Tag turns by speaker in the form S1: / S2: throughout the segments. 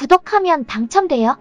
S1: 구독하면 당첨돼요.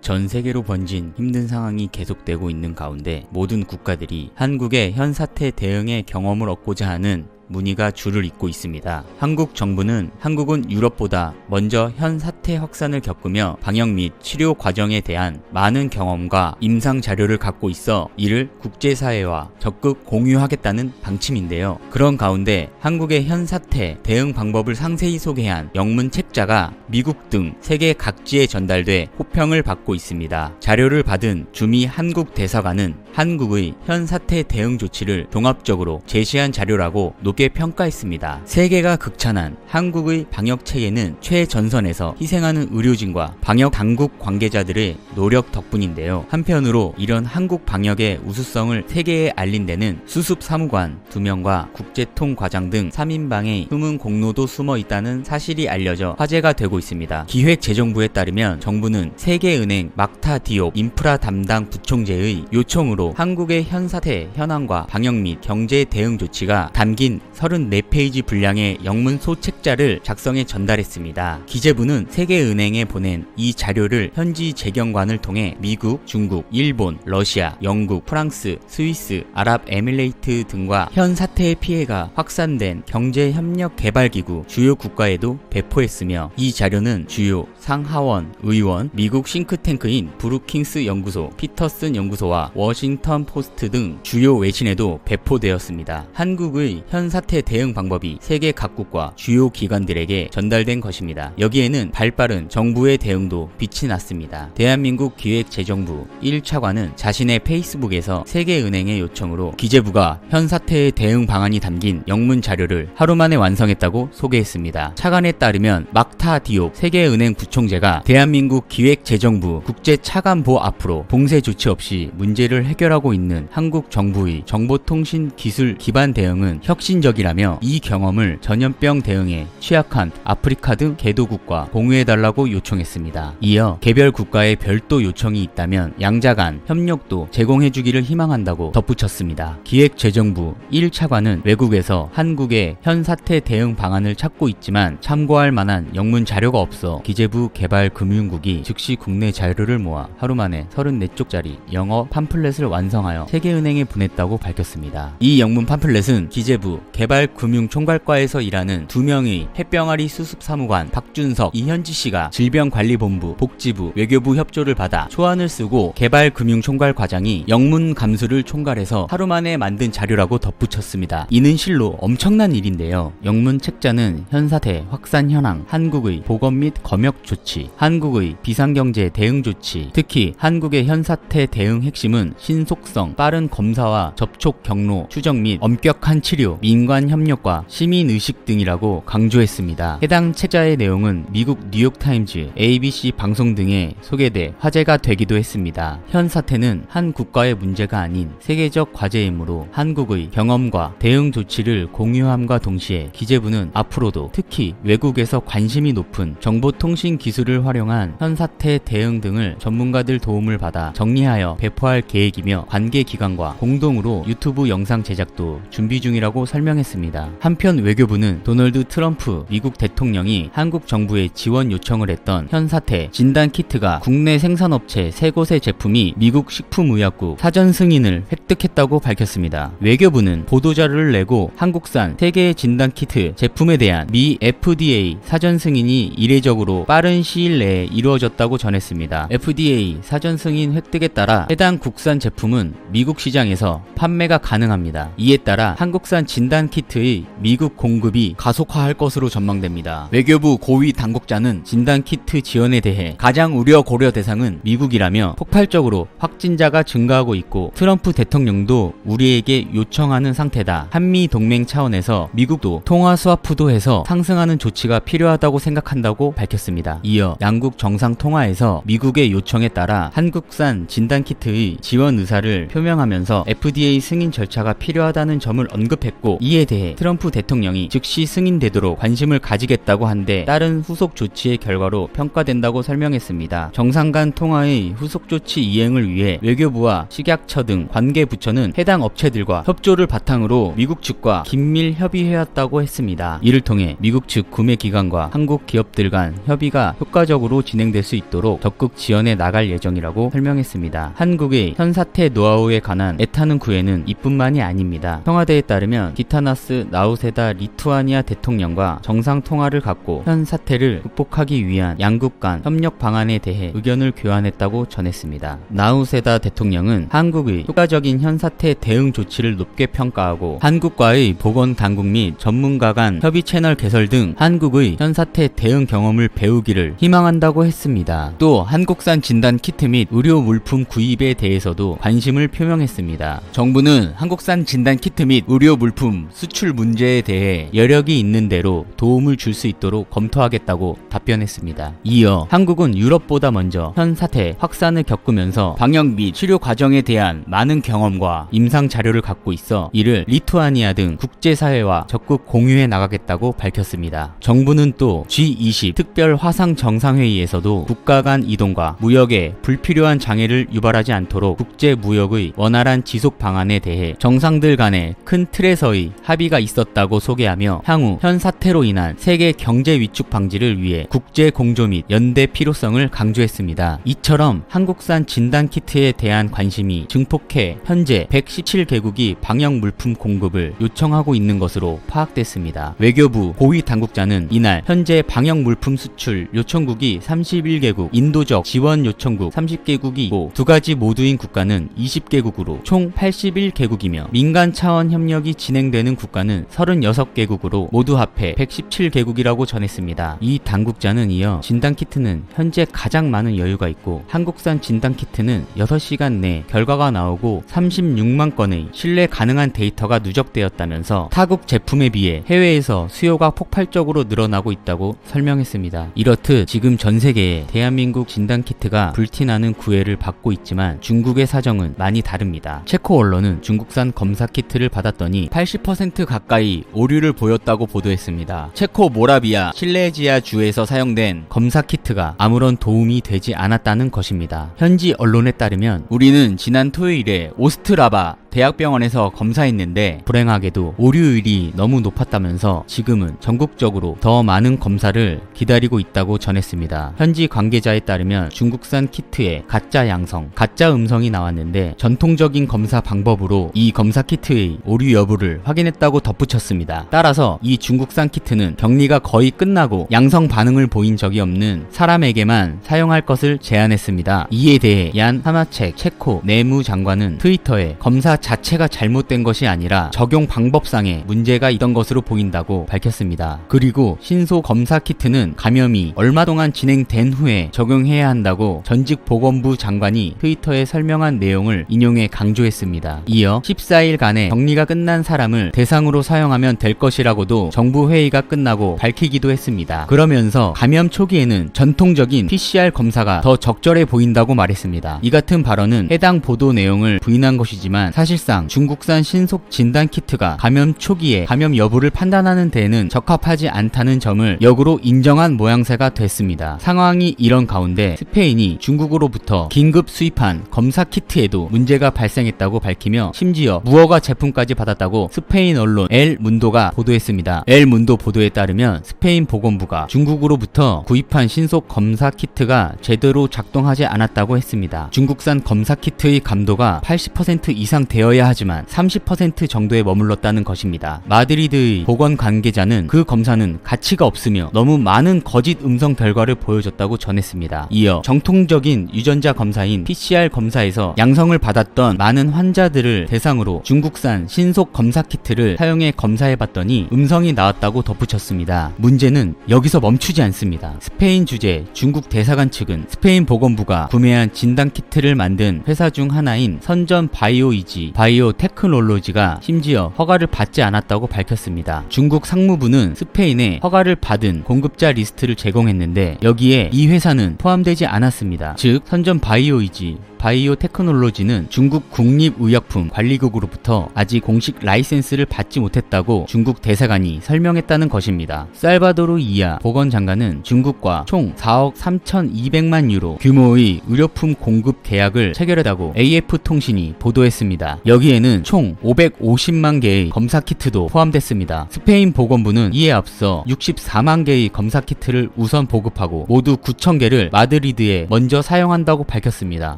S2: 전 세계로 번진 힘든 상황이 계속되고 있는 가운데 모든 국가들이 한국의 현 사태 대응에 경험을 얻고자 하는 문의가 줄을 잇고 있습니다. 한국 정부는 한국은 유럽보다 먼저 현 사태 확산을 겪으며 방역 및 치료 과정에 대한 많은 경험과 임상 자료를 갖고 있어 이를 국제사회와 적극 공유하겠다는 방침인데요. 그런 가운데 한국의 현 사태 대응 방법을 상세히 소개한 영문 책자가 미국 등 세계 각지에 전달돼 호평을 받고 있습니다. 자료를 받은 주미 한국 대사관은 한국의 현 사태 대응 조치를 종합적으로 제시한 자료라고 높게 평가했습니다. 세계가 극찬한 한국의 방역 체계는 최전선에서 희생하는 의료진과 방역 당국 관계자들의 노력 덕분인데요. 한편으로 이런 한국 방역의 우수성을 세계에 알린 데는 수습 사무관 2명과 국제통과장 등 3인방의 숨은 공로도 숨어 있다는 사실이 알려져 화제가 되고 있습니다. 기획재정부에 따르면 정부는 세계은행 막타 디옵 인프라 담당 부총재의 요청으로 한국의 현 사태 현황과 방역 및 경제 대응 조치가 담긴 34페이지 분량의 영문 소책자를 작성해 전달했습니다. 기재부는 세계은행에 보낸 이 자료를 현지 재경관을 통해 미국, 중국, 일본, 러시아, 영국, 프랑스, 스위스, 아랍에미레이트 등과 현 사태의 피해가 확산된 경제협력개발기구 주요 국가에도 배포했으며 이 자료는 주요 상하원, 의원, 미국 싱크탱크인 브루킹스 연구소, 피터슨 연구소와 워싱턴 포스트 등 주요 외신에도 배포되었습니다. 한국의 현 사태 대응 방법이 세계 각국과 주요 기관들에게 전달된 것입니다. 여기에는 발빠른 정부의 대응도 빛이 났습니다. 대한민국 기획재정부 1차관은 자신의 페이스북에서 세계은행의 요청으로 기재부가 현 사태의 대응 방안이 담긴 영문 자료를 하루 만에 완성했다고 소개했습니다. 차관에 따르면 막타 디옵 세계은행 부총재가 대한민국 기획재정부 국제차관보 앞으로 봉쇄 조치 없이 문제를 해결하고 있는 한국 정부의 정보통신 기술 기반 대응은 혁신적이라며 이 경험을 전염병 대응에 취약한 아프리카 등 개도국과 공유해달라고 요청했습니다. 이어 개별 국가의 별도 요청이 있다면 양자 간 협력도 제공해주기를 희망한다고 덧붙였습니다. 기획재정부 1차관은 외국에서 한국의 현 사태 대응 방안을 찾고 있지만 참고할 만한 영문 자료가 없어 기재부 개발금융국이 즉시 국내 자료를 모아 하루 만에 34쪽짜리 영어 팜플렛을 완성하여 세계은행에 보냈다고 밝혔습니다. 이 영문 팜플렛은 기재부 개발금융총괄과에서 일하는 2명의 폐병아리 수습사무관 박준석, 이현지씨가 질병관리본부, 복지부, 외교부 협조를 받아 초안을 쓰고 개발금융총괄과장이 영문 감수를 총괄해서 하루 만에 만든 자료라고 덧붙였습니다. 이는 실로 엄청난 일인데요. 영문 책자는 현사태 확산 현황, 한국의 보건 및 검역 조치, 한국의 비상경제 대응 조치, 특히 한국의 현사태 대응 핵심은 신속성, 빠른 검사와 접촉 경로, 추적 및 엄격한 치료, 민관 협력과 시민의식 등이라고 강조했습니다. 해당 책자의 내용은 미국 뉴욕타임즈, ABC 방송 등에 소개돼 화제가 되기도 했습니다. 현 사태는 한 국가의 문제가 아닌 세계적 과제이므로 한국의 경험과 대응 조치를 공유함과 동시에 기재부는 앞으로도 특히 외국에서 관심이 높은 정보통신 기술을 활용한 현 사태 대응 등을 전문가들 도움을 받아 정리하여 배포할 계획이며 관계기관과 공동으로 유튜브 영상 제작도 준비 중이라고 설명했습니다. 한편 외교부는 도널드 트럼프 미국 대통령이 한국 정부에 지원 요청을 했던 현 사태 진단 키트가 국내 생산업체 3곳의 제품이 미국 식품의약국 사전 승인을 획득했다고 밝혔습니다. 외교부는 보도자료를 내고 한국산 3개의 진단 키트 제품에 대한 미 FDA 사전 승인이 이례적으로 빠른 시일 내에 이루어졌다고 전했습니다. FDA 사전 승인 획득에 따라 해당 국산 제품은 미국 시장에서 판매가 가능합니다. 이에 따라 한국산 진단 키트의 미국 공급이 가속화할 것으로 전망됩니다. 외교부 고위 당국자는 진단 키트 지원에 대해 가장 우려 고려 대상은 미국이라며 폭발적으로 확진자가 증가하고 있고 트럼프 대통령도 우리에게 요청하는 상태다. 한미 동맹 차원에서 미국도 통화 스와프도 해서 상승하는 조치가 필요하다고 생각한다고 밝혔습니다. 이어 양국 정상 통화에서 미국의 요청에 따라 한국산 진단 키트의 지원 의사를 표명하면서 FDA 승인 절차가 필요하다는 점을 언급했고 이에 대해 트럼프 대통령이 즉시 승인되도록 관심을 가지겠다고 한데 따른 후속 조치의 결과로 평가된다고 설명했습니다. 정상 간 통화의 후속 조치 이행을 위해 외교부와 식약처 등 관계 부처는 해당 업체들과 협조를 바탕으로 미국 측과 긴밀 협의해왔다고 했습니다. 이를 통해 미국 측 구매 기관과 한국 기업들 간 협의가 치료가 효과적으로 진행될 수 있도록 적극 지원해 나갈 예정이라고 설명했습니다. 한국의 현 사태 노하우에 관한 애타는 구애는 이뿐만이 아닙니다. 청와대에 따르면 기타나스 나우세다 리투아니아 대통령과 정상 통화를 갖고 현 사태를 극복하기 위한 양국 간 협력 방안에 대해 의견을 교환했다고 전했습니다. 나우세다 대통령은 한국의 효과적인 현 사태 대응 조치를 높게 평가하고 한국과의 보건 당국 및 전문가 간 협의 채널 개설 등 한국의 현 사태 대응 경험을 배우기를 희망한다고 했습니다. 또 한국산 진단 키트 및 의료 물품 구입에 대해서도 관심을 표명했습니다. 정부는 한국산 진단 키트 및 의료 물품 수출 문제에 대해 여력이 있는 대로 도움을 줄 수 있도록 검토하겠다고 답변했습니다. 이어 한국은 유럽보다 먼저 현 사태 확산을 겪으면서 방역 및 치료 과정에 대한 많은 경험과 임상 자료를 갖고 있어 이를 리투아니아 등 국제사회와 적극 공유해 나가겠다고 밝혔습니다. 정부는 또 G20 특별 화상 정상회의에서도 국가 간 이동과 무역에 불필요한 장애를 유발하지 않도록 국제 무역의 원활한 지속 방안에 대해 정상들 간의 큰 틀에서의 합의가 있었다고 소개하며 향후 현 사태로 인한 세계 경제 위축 방지를 위해 국제 공조 및 연대 필요성을 강조했습니다. 이처럼 한국산 진단 키트에 대한 관심이 증폭해 현재 117개국이 방역 물품 공급을 요청하고 있는 것으로 파악됐습니다. 외교부 고위 당국자는 이날 현재 방역 물품 수출 요청국이 31개국, 인도적 지원 요청국 30개국이고 두 가지 모두인 국가는 20개국으로 총 81개국이며 민간 차원 협력이 진행되는 국가는 36개국으로 모두 합해 117개국이라고 전했습니다. 이 당국자는 이어 진단키트는 현재 가장 많은 여유가 있고 한국산 진단키트는 6시간 내 결과가 나오고 36만 건의 신뢰 가능한 데이터가 누적되었다면서 타국 제품에 비해 해외에서 수요가 폭발적으로 늘어나고 있다고 설명했습니다. 이렇듯 지금 전 세계에 대한민국 진단키트가 불티나는 구애를 받고 있지만 중국의 사정은 많이 다릅니다. 체코 언론은 중국산 검사키트를 받았더니 80% 가까이 오류를 보였다고 보도했습니다. 체코 모라비아 실레지아 주에서 사용된 검사키트가 아무런 도움이 되지 않았다는 것입니다. 현지 언론에 따르면 우리는 지난 토요일에 오스트라바 대학병원에서 검사했는데 불행하게도 오류율이 너무 높았다면서 지금은 전국적으로 더 많은 검사를 기다리고 있다고 전했습니다. 현지 관계자에 따르면 중국산 키트에 가짜 양성, 가짜 음성이 나왔는데 전통적인 검사 방법으로 이 검사 키트의 오류 여부를 확인했다고 덧붙였습니다. 따라서 이 중국산 키트는 격리가 거의 끝나고 양성 반응을 보인 적이 없는 사람에게만 사용할 것을 제안했습니다. 이에 대해 얀 하마책 체코 내무장관은 트위터에 검사 자체가 잘못된 것이 아니라 적용 방법상의 문제가 있던 것으로 보인다고 밝혔습니다. 그리고 신소 검사 키트는 감염이 얼마 동안 진행된 후에 적용해야 한다고 전직 보건부 장관이 트위터에 설명한 내용을 인용해 강조했습니다. 이어 14일간의 격리가 끝난 사람을 대상으로 사용하면 될 것이라고도 정부 회의가 끝나고 밝히기도 했습니다. 그러면서 감염 초기에는 전통적인 PCR 검사가 더 적절해 보인다고 말했습니다. 이 같은 발언은 해당 보도 내용을 부인한 것이지만 사실상 중국산 신속 진단 키트가 감염 초기에 감염 여부를 판단하는 데에는 적합하지 않다는 점을 역으로 인정한 모양새가 됐습니다. 상황이 이런 가운데 스페인이 중국으로부터 긴급 수입한 검사 키트에도 문제가 발생했다고 밝히며 심지어 무허가 제품까지 받았다고 스페인 언론 엘 문도가 보도했습니다. 엘 문도 보도에 따르면 스페인 보건부가 중국으로부터 구입한 신속 검사 키트가 제대로 작동하지 않았다고 했습니다. 중국산 검사 키트의 감도가 80% 이상 되어야 하지만 30% 정도에 머물렀다는 것입니다. 마드리드의 보건 관계자는 그 검사는 가치가 없으며 너무 많은 거짓 음성 결과를 보여줬다고 전했습니다. 이어 정통적인 유전자 검사인 PCR 검사에서 양성을 받았던 많은 환자들을 대상으로 중국산 신속 검사 키트를 사용해 검사해봤더니 음성이 나왔다고 덧붙였습니다. 문제는 여기서 멈추지 않습니다. 스페인 주재 중국 대사관 측은 스페인 보건부가 구매한 진단 키트를 만든 회사 중 하나인 선전 바이오이지 바이오테크놀로지가 심지어 허가를 받지 않았다고 밝혔습니다. 중국 상무부는 스페인에 허가를 받은 공급자 리스트를 제공했는데 여기에 이 회사는 포함되지 않았습니다. 즉 선전 바이오이지 바이오 테크놀로지는 중국 국립의약품관리국으로부터 아직 공식 라이센스를 받지 못했다고 중국 대사관이 설명했다는 것입니다. 살바도르 이아 보건장관은 중국과 총 4억 3,200만 유로 규모의 의료품 공급 계약을 체결했다고 AF통신이 보도했습니다. 여기에는 총 550만 개의 검사 키트도 포함됐습니다. 스페인 보건부는 이에 앞서 64만 개의 검사 키트를 우선 보급하고 모두 9,000개를 마드리드에 먼저 사용한다고 밝혔습니다.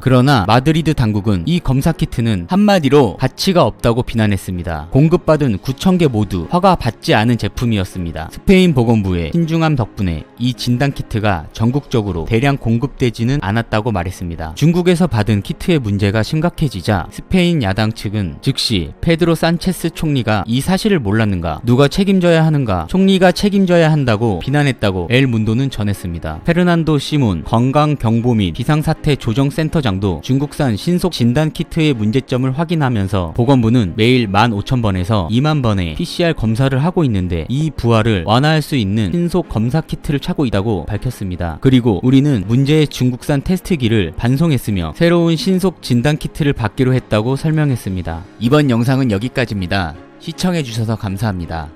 S2: 그러나 마드리드 당국은 이 검사 키트는 한마디로 가치가 없다고 비난했습니다. 공급받은 9,000개 모두 허가받지 않은 제품이었습니다. 스페인 보건부의 신중함 덕분에 이 진단 키트가 전국적으로 대량 공급되지는 않았다고 말했습니다. 중국에서 받은 키트의 문제가 심각해지자 스페인 야당 측은 즉시 페드로 산체스 총리가 이 사실을 몰랐는가, 누가 책임져야 하는가, 총리가 책임져야 한다고 비난했다고 엘 문도는 전했습니다. 페르난도 시몬 건강경보 및 비상사태 조정센터장도 중국산 신속 진단 키트의 문제점을 확인하면서 보건부는 매일 15,000번에서 2만 번의 PCR 검사를 하고 있는데 이 부하를 완화할 수 있는 신속 검사 키트를 찾고 있다고 밝혔습니다. 그리고 우리는 문제의 중국산 테스트기를 반송했으며 새로운 신속 진단 키트를 받기로 했다고 설명했습니다. 이번 영상은 여기까지입니다. 시청해주셔서 감사합니다.